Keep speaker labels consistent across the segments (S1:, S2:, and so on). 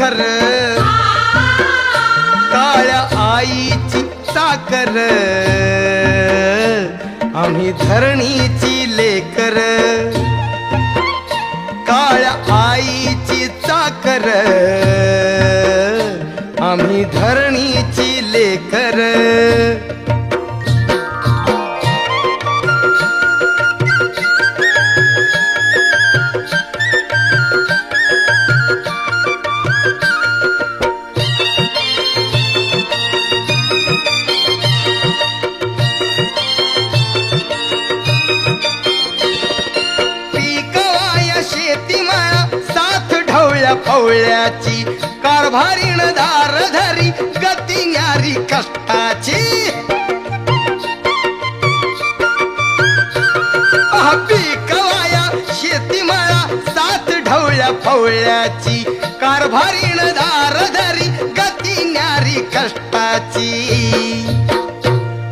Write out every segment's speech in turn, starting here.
S1: कणखर काळ्या आईची साकर आम्ही धरणीची लेकर काळ्या आईची साकर आम्ही धरणीची लेकर फवळ्याची कारभारीण धारधरी गती न्यारी कष्टाची पिकवाया शेतीमाळा सात ढवळ्या फवळ्याची कारभारीण धारधरी गती न्यारी कष्टाची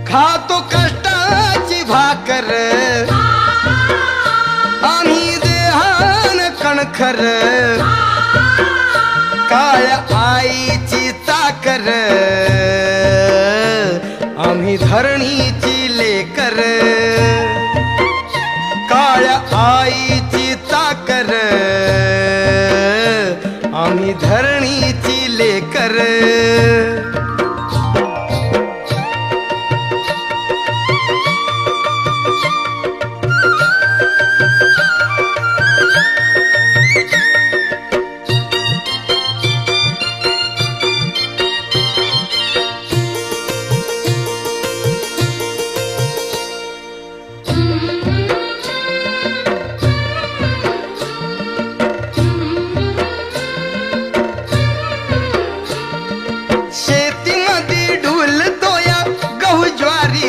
S1: खातो कष्टाची भाकर आम्ही देहान कणखर काळ्या आईची साकर आम्ही धरणीची लेकर काळ्या आईची साकर आम्ही धरणीची लेकर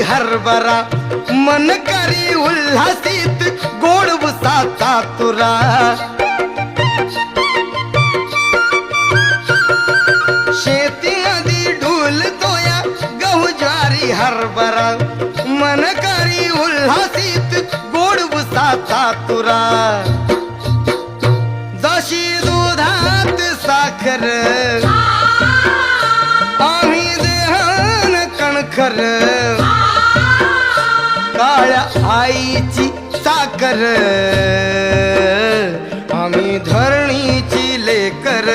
S1: हरभरा मन करी उल्हासित गोड उसाचा तुरा शेतीमध्ये ढोल तोया गहू ज्वारी हरभरा मन करी उल्हासित गोड उसाचा तुरा जशी दुधात साखर आम्ही देहान कणखर काळ्या आईची साकर आम्ही धरणीची लेकर